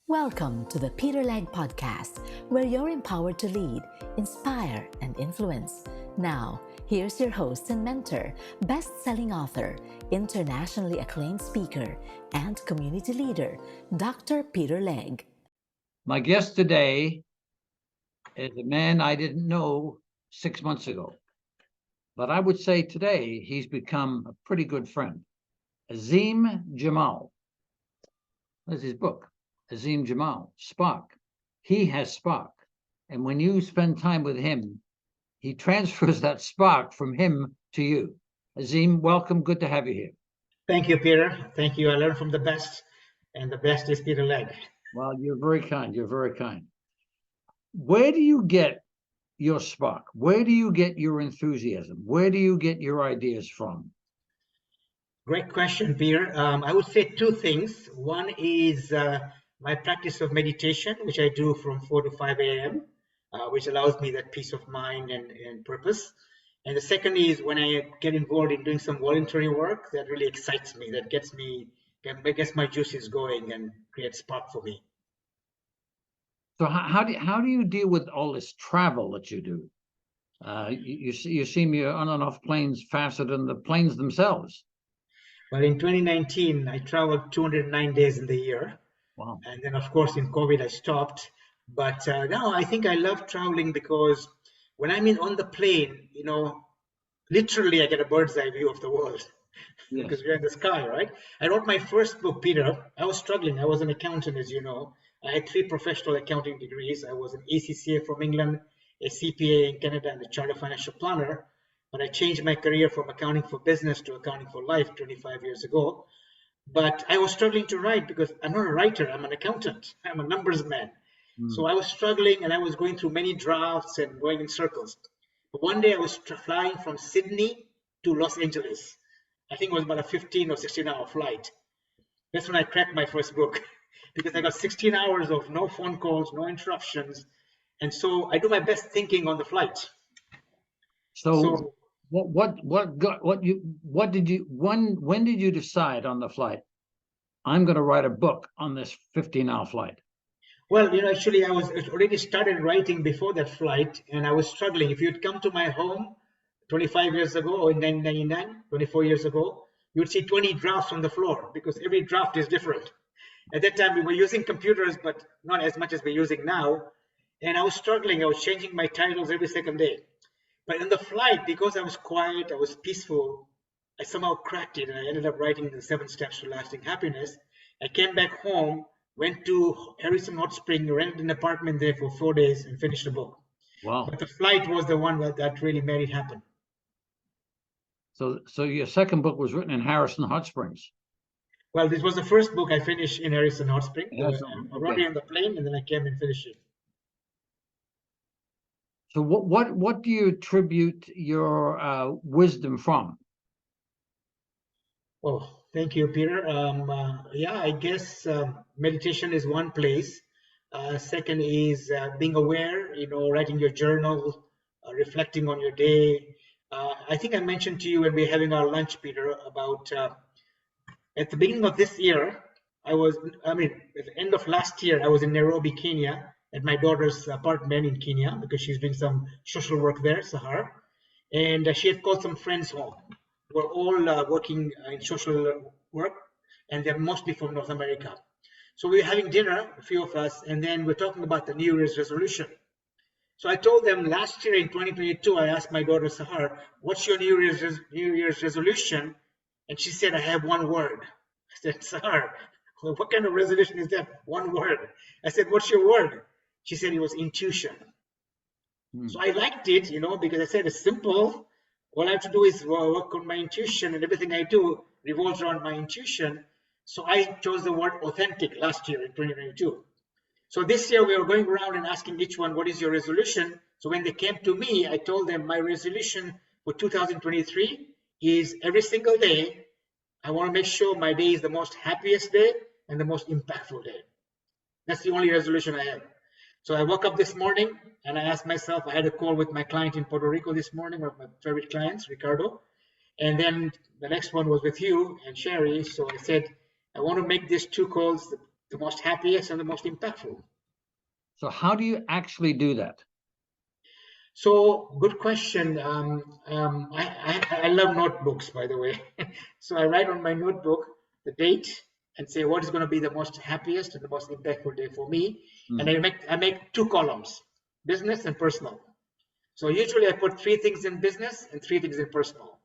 Welcome to the Peter Legge podcast, where you're empowered to lead, inspire, and influence. Now, here's your host and mentor, best-selling author, internationally acclaimed speaker, and community leader, Dr. Peter Legge. My guest today is a man I didn't know 6 months ago, but I would say today he's become a pretty good friend. Azim Jamal. That's his book, Azim Jamal, Spark. He has spark. And when you spend time with him, he transfers that spark from him to you. Azim, welcome. Good to have you here. Thank you, Peter. Thank you. I learned from the best, and the best is Peter Legge. Well, you're very kind. You're very kind. Where do you get your spark? Where do you get your enthusiasm? Where do you get your ideas from? Great question, Peter. I would say two things. One is my practice of meditation, which I do from 4 to 5 a.m., which allows me that peace of mind and purpose. And the second is when I get involved in doing some voluntary work that really excites me, that gets my juices going and creates spark for me. So how do you deal with all this travel that you do? You seem you're on and off planes faster than the planes themselves. Well, in 2019, I traveled 209 days in the year. Wow. And then, of course, in COVID, I stopped. But now I think I love traveling because when I'm on the plane, literally I get a bird's eye view of the world. Yes. Because we're in the sky, right? I wrote my first book, Peter. I was struggling. I was an accountant, as you know. I had 3 professional accounting degrees. I was an ACCA from England, a CPA in Canada, and a chartered financial planner. But I changed my career from accounting for business to accounting for life 25 years ago. But I was struggling to write because I'm not a writer. I'm an accountant. I'm a numbers man. So I was struggling, and I was going through many drafts and going in circles. But one day I was flying from Sydney to Los Angeles. I think it was about a 15 or 16-hour flight. That's when I cracked my first book because I got 16 hours of no phone calls, no interruptions. And so I do my best thinking on the flight. So when did you decide on the flight, I'm going to write a book on this 15-hour flight? Well, actually, I was already started writing before that flight, and I was struggling. If you'd come to my home 25 years ago or in 1999, 24 years ago, you would see 20 drafts on the floor because every draft is different. At that time, we were using computers, but not as much as we're using now. And I was struggling. I was changing my titles every second day. But on the flight, because I was quiet, I was peaceful, I somehow cracked it, and I ended up writing the 7 Steps to Lasting Happiness. I came back home, went to Harrison Hot Spring, rented an apartment there for 4 days, and finished the book. Wow. But the flight was the one that really made it happen. So your second book was written in Harrison Hot Springs. Well, this was the first book I finished in Harrison Hot Spring. I wrote Okay. it on the plane, and then I came and finished it. So what do you attribute your wisdom from? Oh, thank you, Peter. I guess meditation is one place. Second is being aware, writing your journal, reflecting on your day. I think I mentioned to you when we were having our lunch, Peter, about at the beginning of this year, at the end of last year, I was in Nairobi, Kenya, at my daughter's apartment in Kenya because she's doing some social work there, Sahar. And she had called some friends home. We're all working in social work, and they're mostly from North America. So we were having dinner, a few of us, and then we're talking about the New Year's resolution. So I told them last year in 2022, I asked my daughter Sahar, what's your New Year's resolution? And she said, I have one word. I said, Sahar, what kind of resolution is that? One word. I said, what's your word? She said it was intuition. So I liked it, because I said it's simple. All I have to do is work on my intuition, and everything I do revolves around my intuition. So I chose the word authentic last year in 2022. So this year we were going around and asking each one, what is your resolution? So when they came to me, I told them my resolution for 2023 is every single day, I want to make sure my day is the most happiest day and the most impactful day. That's the only resolution I have. So I woke up this morning and I asked myself, I had a call with my client in Puerto Rico this morning, one of my favorite clients, Ricardo. And then the next one was with you and Sherry. So I said, I want to make these 2 calls the most happiest and the most impactful. So how do you actually do that? So good question. I love notebooks, by the way. So I write on my notebook the date and say what is going to be the most happiest and the most impactful day for me. And I make two columns, business and personal. So usually I put three things in business and three things in personal.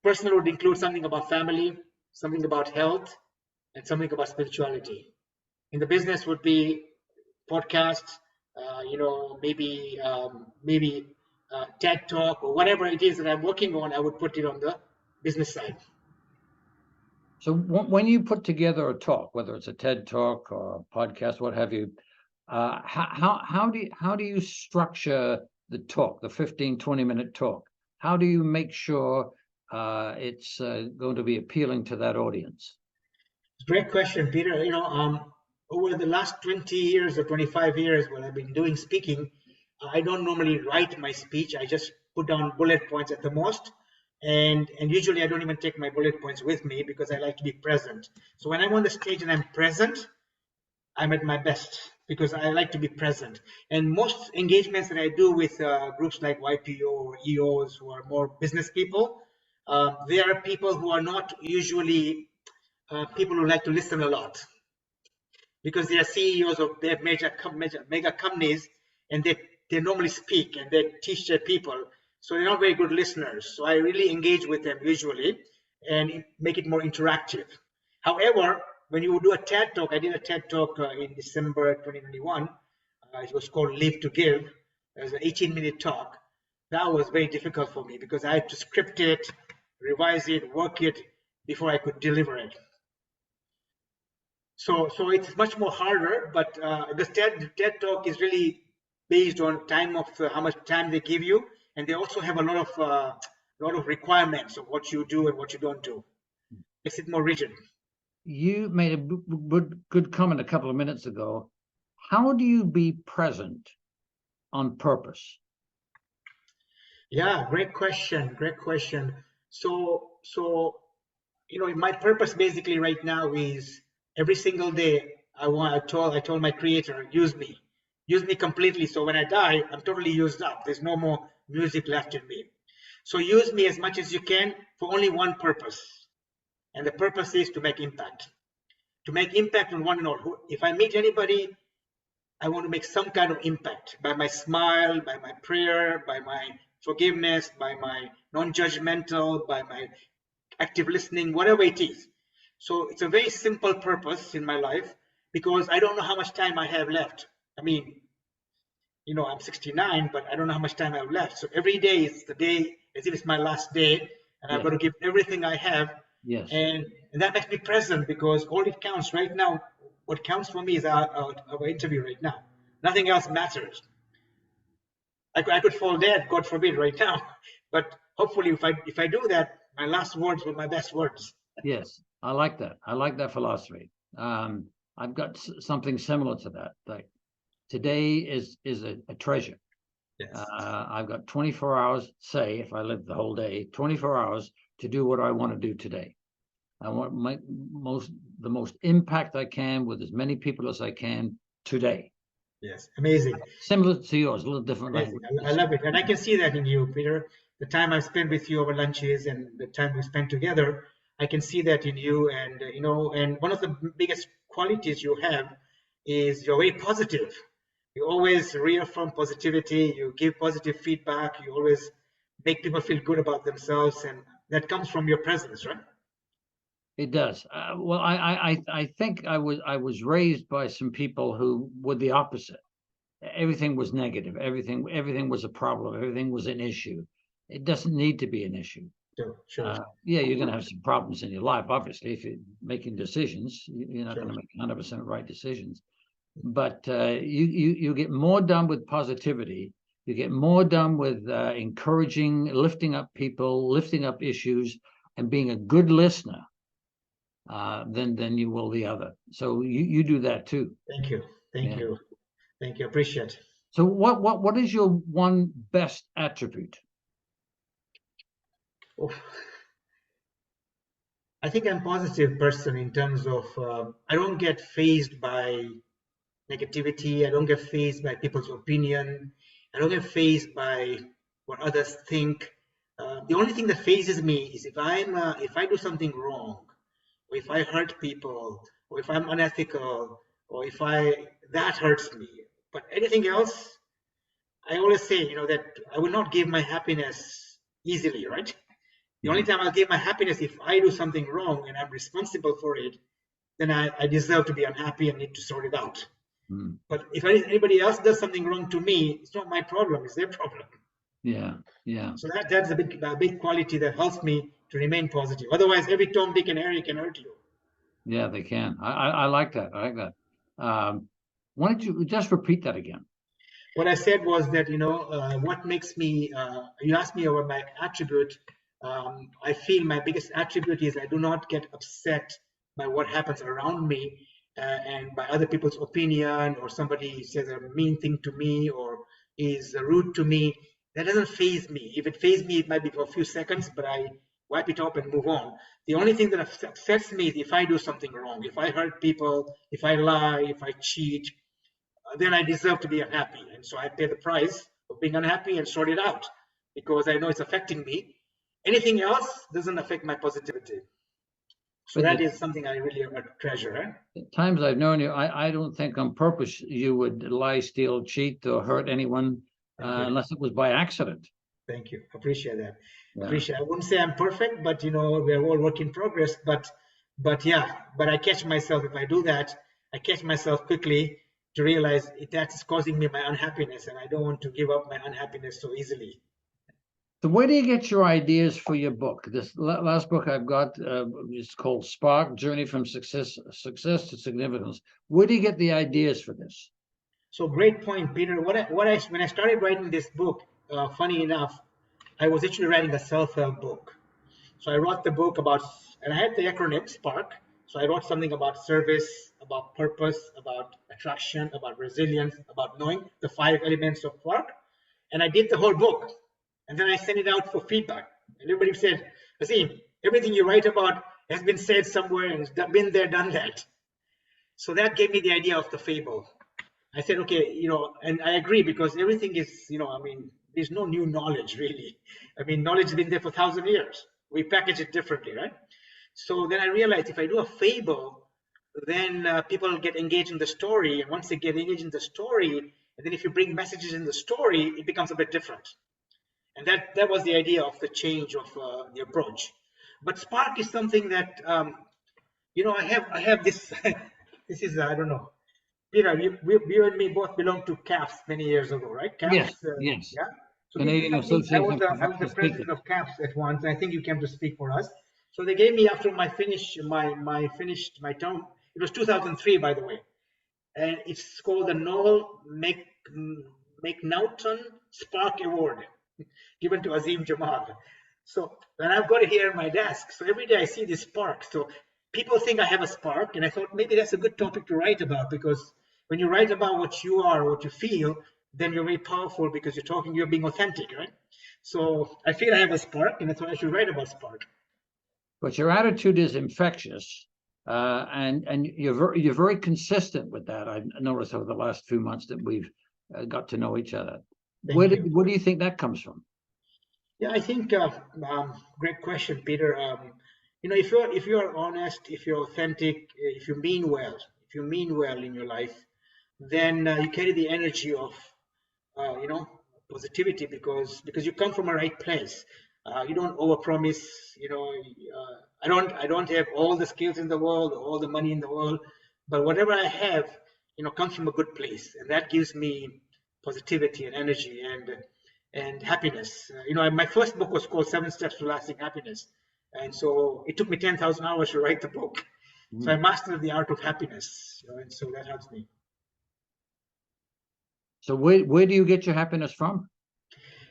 Personal would include something about family, something about health, and something about spirituality. In the business would be podcasts, maybe TED Talk or whatever it is that I'm working on. I would put it on the business side. So when you put together a talk, whether it's a TED Talk or a podcast, what have you, how do you structure the talk, the 15, 20-minute talk? How do you make sure it's going to be appealing to that audience? Great question, Peter. Over the last 20 years or 25 years when I've been doing speaking, I don't normally write my speech. I just put down bullet points at the most. And usually I don't even take my bullet points with me because I like to be present. So when I'm on the stage and I'm present, I'm at my best because I like to be present. And most engagements that I do with groups like YPO or EOs who are more business people, they are people who are not usually people who like to listen a lot because they are CEOs of their mega companies, and they normally speak and they teach their people. So they're not very good listeners. So I really engage with them usually and make it more interactive. However, when you do a TED Talk, I did a TED Talk in December 2021. It was called Live to Give. It was an 18-minute talk. That was very difficult for me because I had to script it, revise it, work it before I could deliver it. So it's much more harder, but the TED Talk is really based on time of how much time they give you, and they also have a lot of requirements of what you do and what you don't do. Makes it more rigid. You made a good comment a couple of minutes ago. How do you be present on purpose? Yeah, great question. Great question. So my purpose basically right now is every single day I told my creator, use me completely. So when I die, I'm totally used up. There's no more music left in me. So use me as much as you can for only one purpose. And the purpose is to make impact. To make impact on one and all. If I meet anybody, I want to make some kind of impact by my smile, by my prayer, by my forgiveness, by my non-judgmental, by my active listening, whatever it is. So it's a very simple purpose in my life because I don't know how much time I have left. I mean, I'm 69, but I don't know how much time I have left. So every day is the day as if it's my last day, and I've got to give everything I have. Yes. And that makes me present because all it counts right now, what counts for me is our interview right now. Nothing else matters. I could fall dead, God forbid, right now. But hopefully, if I do that, my last words were my best words. Yes, I like that. I like that philosophy. I've got something similar to that. Like today is a treasure. Yes. I've got 24 hours, say, if I live the whole day, 24 hours to do what I want to do today. I want to make the most impact I can with as many people as I can today. Yes, amazing. Similar to yours, a little different language. I love it. And I can see that in you, Peter. The time I've spent with you over lunches and the time we spent together, I can see that in you. And, and one of the biggest qualities you have is you're very positive. You always reaffirm positivity. You give positive feedback. You always make people feel good about themselves. And that comes from your presence, right? It does. Well, I think I was raised by some people who were the opposite. Everything was negative. Everything was a problem. Everything was an issue. It doesn't need to be an issue. Sure. Yeah, you're going to have some problems in your life, obviously, if you're making decisions. You're not Sure. going to make 100% right decisions. But you get more done with positivity. You get more done with encouraging, lifting up people, lifting up issues, and being a good listener than you will the other. So you do that too. Thank you. Thank you. Appreciate. So what is your one best attribute? Oh. I think I'm a positive person in terms of I don't get fazed by negativity. I don't get fazed by people's opinion. I don't get fazed by what others think. The only thing that fazes me is if I do something wrong, or if I hurt people, or if I'm unethical, or if I that hurts me. But anything else, I always say, that I will not give my happiness easily, right? The only time I'll give my happiness if I do something wrong and I'm responsible for it, then I deserve to be unhappy and need to sort it out. Mm. But if anybody else does something wrong to me, it's not my problem; it's their problem. Yeah, yeah. So that's a big quality that helps me to remain positive. Otherwise, every Tom, Dick, and Harry can hurt you. Yeah, they can. I like that. I like that. Why don't you just repeat that again? What I said was that what makes me. You asked me about my attribute. I feel my biggest attribute is I do not get upset by what happens around me and by other people's opinion, or somebody says a mean thing to me or is rude to me. That doesn't faze me. If it fazes me, it might be for a few seconds, but I wipe it up and move on. The only thing that upsets me is if I do something wrong, if I hurt people, if I lie, if I cheat, then I deserve to be unhappy. And so I pay the price of being unhappy and sort it out because I know it's affecting me. Anything else doesn't affect my positivity. So But that is something I really treasure. the times I've known you, I don't think on purpose you would lie, steal, cheat, or hurt anyone unless it was by accident. Thank you. Appreciate that. Yeah. Appreciate. I wouldn't say I'm perfect, but we're all work in progress. But yeah, but I catch myself if I do that. I catch myself quickly to realize that's causing me my unhappiness, and I don't want to give up my unhappiness so easily. So where do you get your ideas for your book? This last book I've got is called Spark: Journey from Success to Significance. Where do you get the ideas for this? So great point, Peter. When I started writing this book, funny enough, I was actually writing a self-help book. So I wrote the book about, and I had the acronym SPARK. So I wrote something about service, about purpose, about attraction, about resilience, about knowing the 5 elements of SPARK. And I did the whole book. And then I sent it out for feedback. And everybody said, Azeem, everything you write about has been said somewhere and it's been there, done that. So that gave me the idea of the fable. I said, okay, and I agree because everything is, there's no new knowledge really. I mean, knowledge has been there for 1,000 years. We package it differently, right? So then I realized if I do a fable, then people get engaged in the story. And once they get engaged in the story, and then if you bring messages in the story, it becomes a bit different. And that was the idea of the change of the approach. But Spark is something that, I have this, this is, I don't know, Peter, you and me both belong to CAPS many years ago, right? CAPS, Yes, yes. yeah. So this is Canadian something. I Association was of I was the Professional president Speakers. of CAPS at once. I think you came to speak for us. So they gave me after finished my term. It was 2003, by the way, and it's called the Noel McNaughton Spark Award, given to Azim Jamal. So when I've got it here in my desk, so every day I see this spark. So people think I have a spark, and I thought maybe that's a good topic to write about because when you write about what you are, what you feel, then you're very powerful because you're being authentic, right? So I feel I have a spark, and that's why I should write about spark. But your attitude is infectious, and you're very consistent with that. I noticed over the last few months that we've got to know each other. Where do you think that comes from? Yeah, I think great question, Peter. If you're honest, if you're authentic, if you mean well, in your life, then you carry the energy of positivity because you come from a right place. You don't overpromise. I don't have all the skills in the world, all the money in the world, but whatever I have, comes from a good place, and that gives me positivity and energy and happiness. My first book was called 7 Steps to Lasting Happiness, and so it took me 10,000 hours to write the book. So I mastered the art of happiness, and so that helps me. So where do you get your happiness from?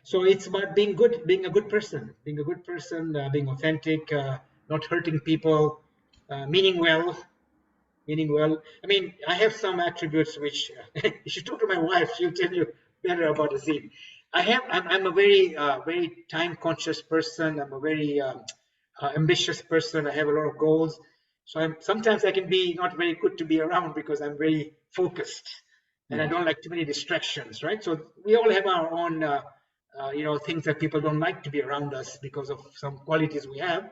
So it's about being good, being a good person, being authentic, not hurting people, meaning well. I mean, I have some attributes which you should talk to my wife. She'll tell you better about Azeem. I'm a very, very time conscious person. I'm a very ambitious person. I have a lot of goals. So sometimes I can be not very good to be around because I'm very focused and I don't like too many distractions, right? So we all have our own, things that people don't like to be around us because of some qualities we have.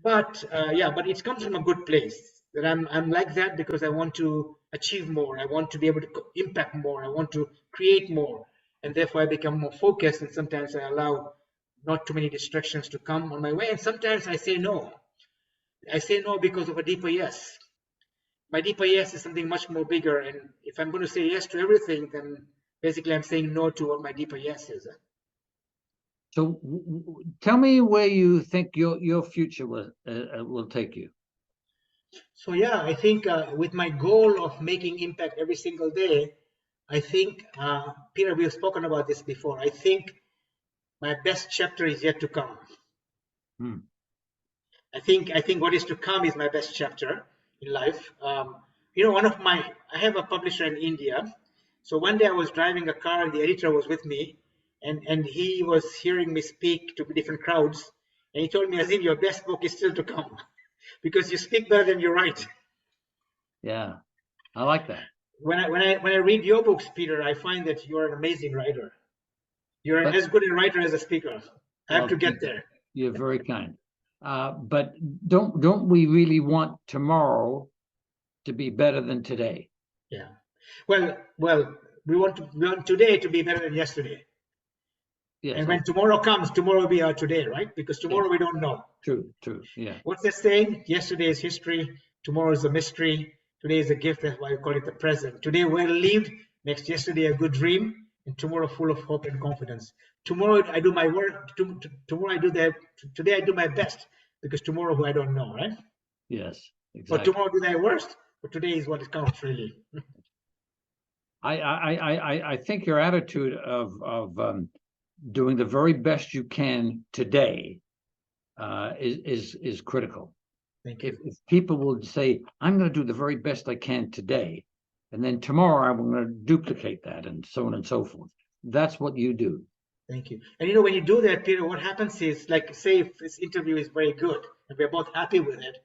But but it comes from a good place that I'm like that because I want to achieve more. I want to be able to impact more. I want to create more, and therefore I become more focused. And sometimes I allow not too many distractions to come on my way. And sometimes I say no. I say no because of a deeper yes. My deeper yes is something much more bigger. And if I'm going to say yes to everything, then basically I'm saying no to what my deeper yes is. So tell me where you think your future will take you. So yeah, I think with my goal of making impact every single day, I think Peter, we have spoken about this before. I think my best chapter is yet to come. I think what is to come is my best chapter in life. I have a publisher in India. So one day I was driving a car and the editor was with me, and he was hearing me speak to different crowds, and he told me, Azim, your best book is still to come because you speak better than you write. Yeah, I like that. When I read your books, Peter, I find that you're an amazing writer. You're as good a writer as a speaker. I have to get there. You're very kind. But don't we really want tomorrow to be better than today? Yeah. Well, we want today to be better than yesterday. Yes. And when tomorrow comes, tomorrow will be our today, right? Because tomorrow we don't know. True. Yeah. What's that saying? Yesterday is history. Tomorrow is a mystery. Today is a gift. That's why we call it the present. Today well lived makes yesterday a good dream, and tomorrow full of hope and confidence. Tomorrow I do my work. Tomorrow I do that. Today I do my best because tomorrow who I don't know, right? Yes, exactly. But tomorrow do thy worst. But today is what counts really. I think your attitude of doing the very best you can today is critical. Thank you. If people will say, I'm going to do the very best I can today, and then tomorrow I'm going to duplicate that, and so on and so forth. That's what you do. Thank you. And when you do that, Peter, what happens is, like, say if this interview is very good and we're both happy with it,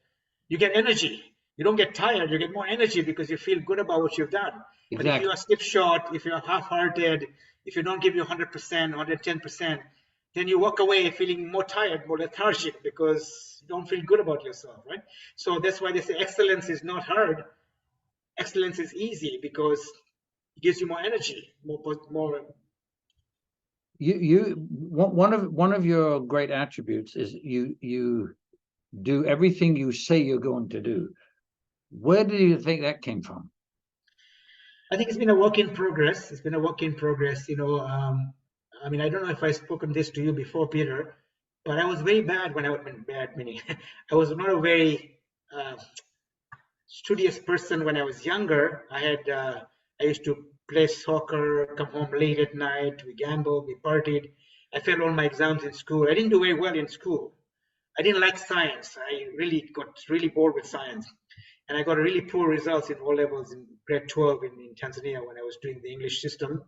you get energy. You don't get tired. You get more energy because you feel good about what you've done. Exactly. But if you are slipshod, if you're half-hearted, if you don't give you 100%, 110%, then you walk away feeling more tired, more lethargic because you don't feel good about yourself, right? So that's why they say excellence is not hard. Excellence is easy because it gives you more energy, more. One of your great attributes is you do everything you say you're going to do. Where do you think that came from? I think it's been a work in progress. It's been a work in progress. I mean, I don't know if I've spoken this to you before, Peter, but I was very bad when I was bad, meaning I was not a very studious person when I was younger. I used to play soccer, come home late at night, we gambled, we partied. I failed all my exams in school. I didn't do very well in school. I didn't like science. I really got really bored with science. And I got really poor results in O levels in grade 12 in Tanzania when I was doing the English system.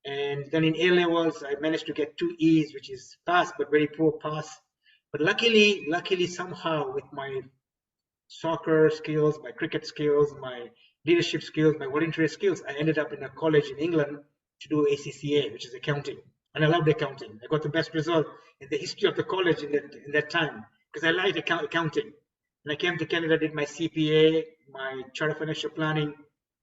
And then in A levels, I managed to get 2 E's, which is pass, but very poor pass. But luckily somehow with my soccer skills, my cricket skills, my leadership skills, my voluntary skills, I ended up in a college in England to do ACCA, which is accounting. And I loved accounting. I got the best result in the history of the college in that time because I liked accounting. And I came to Canada, did my CPA, my Charter of Financial Planning,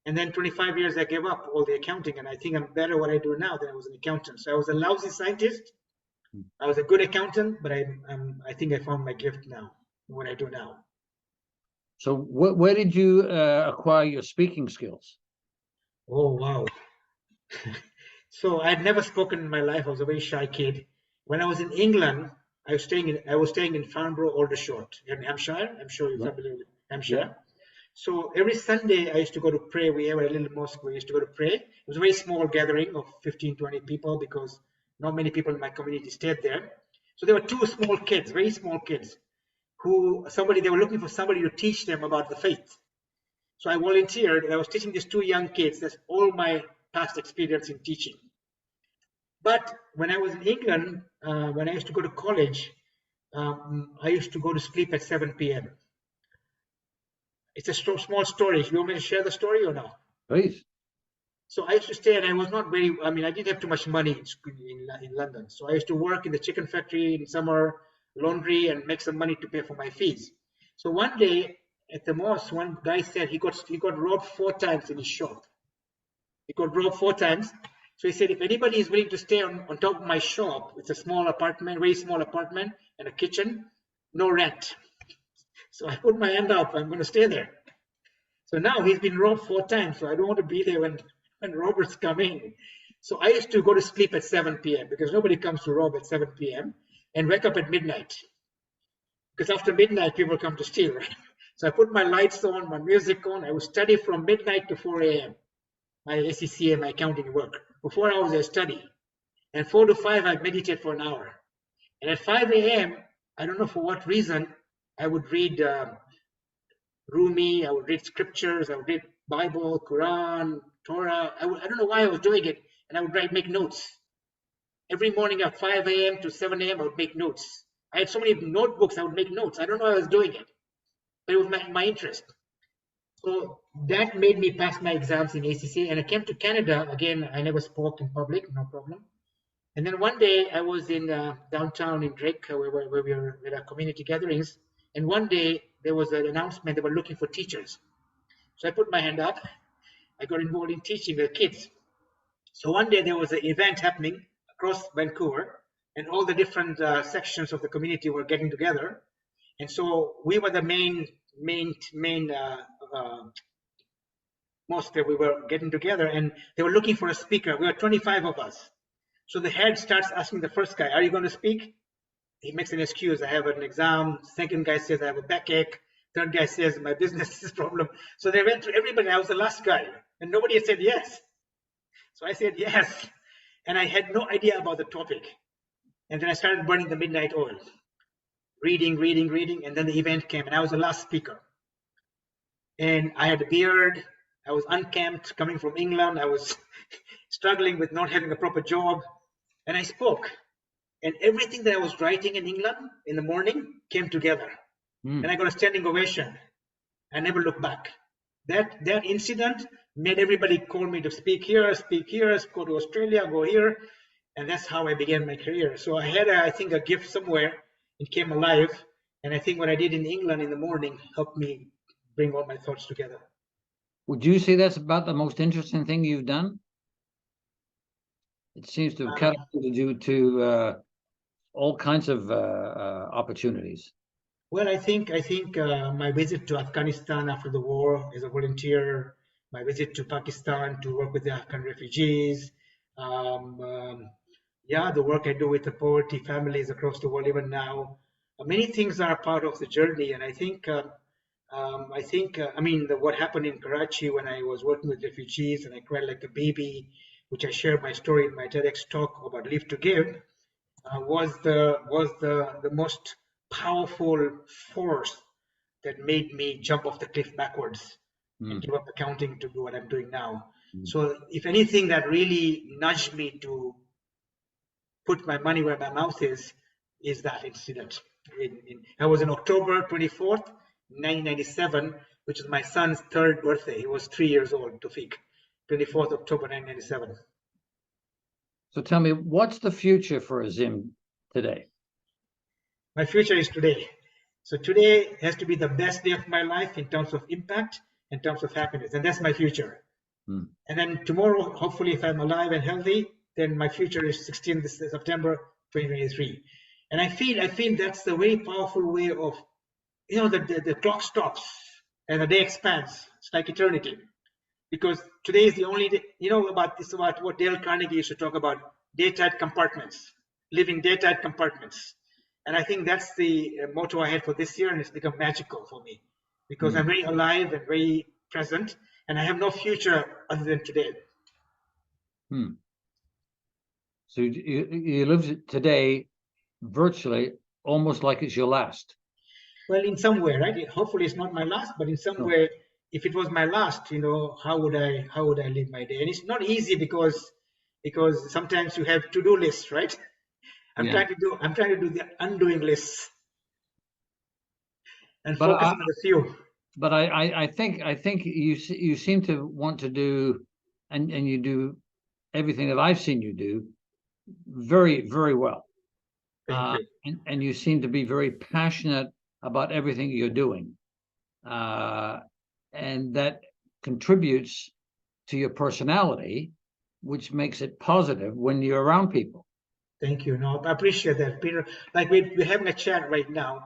and then 25 years I gave up all the accounting, and I think I'm better what I do now than I was an accountant. So I was a lousy scientist. I was a good accountant, but I think I found my gift now, what I do now. So where did you acquire your speaking skills? Oh, wow. So I'd never spoken in my life. I was a very shy kid. When I was in England, I was staying in Farnborough, Aldershot, in Hampshire. I'm sure you're familiar with Hampshire. Yeah. So every Sunday I used to go to pray. We have a little mosque where we used to go to pray. It was a very small gathering of 15, 20 people because not many people in my community stayed there. So there were 2 small kids, very small kids, they were looking for somebody to teach them about the faith. So I volunteered and I was teaching these 2 young kids. That's all my past experience in teaching. But when I was in England, when I used to go to college, I used to go to sleep at 7 p.m. It's a small story. You want me to share the story or no? Please. So I used to stay, and I was not very, I mean, I didn't have too much money in London. So I used to work in the chicken factory in summer, laundry, and make some money to pay for my fees. So one day at the mosque, one guy said he got robbed 4 times in his shop. He got robbed 4 times. So he said, if anybody is willing to stay on top of my shop, it's a small apartment, very small apartment, and a kitchen, no rent. So I put my hand up, I'm going to stay there. So now he's been robbed 4 times, so I don't want to be there when robbers come in. So I used to go to sleep at 7 p.m. because nobody comes to rob at 7 p.m. and wake up at midnight. Because after midnight, people come to steal, right? So I put my lights on, my music on. I would study from midnight to 4 a.m. My ACCA, my accounting work. For 4 hours, I study. And 4 to 5, I meditate for an hour. And at 5 a.m., I don't know for what reason, I would read Rumi, I would read scriptures, I would read Bible, Quran, Torah. I don't know why I was doing it. And I would make notes. Every morning at 5 a.m. to 7 a.m., I would make notes. I had so many notebooks, I would make notes. I don't know why I was doing it, but it was my interest. So that made me pass my exams in ACCA. And I came to Canada. Again, I never spoke in public, no problem. And then one day I was in downtown in Drake, where we were at our community gatherings. And one day there was an announcement they were looking for teachers. So I put my hand up. I got involved in teaching the kids. So one day there was an event happening across Vancouver, and all the different sections of the community were getting together. And so we were the main mosque that we were getting together, and they were looking for a speaker. We were 25 of us. So the head starts asking the first guy, "Are you going to speak?" He makes an excuse. "I have an exam." Second guy says, "I have a backache." Third guy says, "My business is a problem." So they went through everybody. I was the last guy, and nobody had said yes. So I said yes, and I had no idea about the topic. And then I started burning the midnight oil, reading, and then the event came, and I was the last speaker. And I had a beard. I was unkempt, coming from England. I was struggling with not having a proper job, and I spoke. And everything that I was writing in England in the morning came together. And I got a standing ovation. I never looked back. That incident made everybody call me to speak here, go to Australia, go here. And that's how I began my career. So I had, I think, a gift somewhere. It came alive. And I think what I did in England in the morning helped me bring all my thoughts together. Would you say that's about the most interesting thing you've done? It seems to have catapulted you to all kinds of opportunities. Well, I think my visit to Afghanistan after the war as a volunteer, my visit to Pakistan to work with the Afghan refugees, the work I do with the poverty families across the world even now, many things are part of the journey. And I think what happened in Karachi when I was working with refugees and I cried like a baby, which I shared my story in my TEDx talk about Live to Give, was the most powerful force that made me jump off the cliff backwards and give up accounting to do what I'm doing now. So if anything that really nudged me to put my money where my mouth is that incident. I was in October 24th, 1997, which is my son's 3rd birthday. He was 3 years old, Tawfiq. 24th October 1997. So tell me, what's the future for Azim today? My future is today. So today has to be the best day of my life in terms of impact, in terms of happiness, and that's my future. And then tomorrow, hopefully, if I'm alive and healthy, then my future is 16th September 2023. And I feel that's the very powerful way of, the clock stops and the day expands. It's like eternity. Because today is the only day, about what Dale Carnegie used to talk about, daytime compartments, living daytime compartments. And I think that's the motto I had for this year, and it's become magical for me because I'm very alive and very present, and I have no future other than today. So you live today virtually almost like it's your last. Well, in some way, right? Hopefully it's not my last, but in some way, if it was my last, how would I live my day? And it's not easy because sometimes you have to-do lists, right? I'm trying to do the undoing lists. and But focus on the few. but I think you seem to want to do, and you do everything that I've seen you do very, very well. Thank you. And you seem to be very passionate about everything you're doing. And that contributes to your personality, which makes it positive when you're around people. Thank you. No, I appreciate that, Peter. Like we're having a chat right now.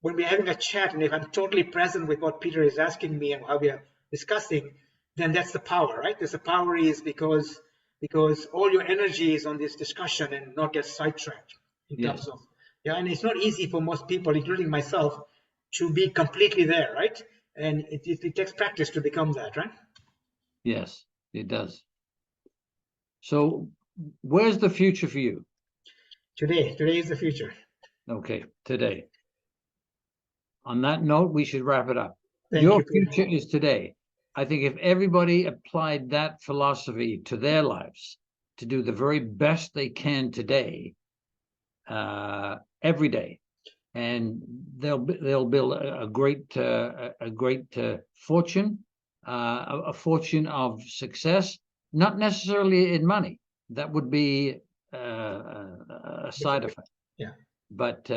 When we're having a chat, and if I'm totally present with what Peter is asking me and how we are discussing, then that's the power, right? There's the power is because all your energy is on this discussion and not get sidetracked in terms of and it's not easy for most people, including myself, to be completely there, right? And it takes practice to become that, right? Yes, it does. So where's the future for you? Today is the future. Okay, today. On that note, we should wrap it up. Thank Your you, Peter. future is today. I think if everybody applied that philosophy to their lives, to do the very best they can today, every day, and they'll build a great fortune, a fortune of success, not necessarily in money. That would be a side effect. Yeah. But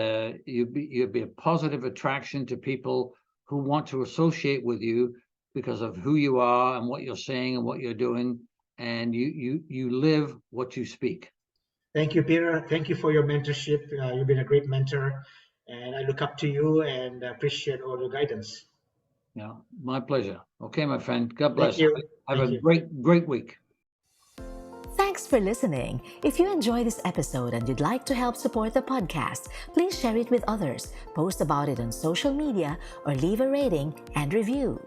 you'd be a positive attraction to people who want to associate with you because of who you are and what you're saying and what you're doing, and you live what you speak. Thank you, Peter. Thank you for your mentorship. You've been a great mentor, and I look up to you and appreciate all your guidance. Yeah, my pleasure. Okay, my friend. God bless. Thank you. Have Thank a you. great week. Thanks for listening. If you enjoyed this episode and you'd like to help support the podcast, please share it with others, post about it on social media, or leave a rating and review.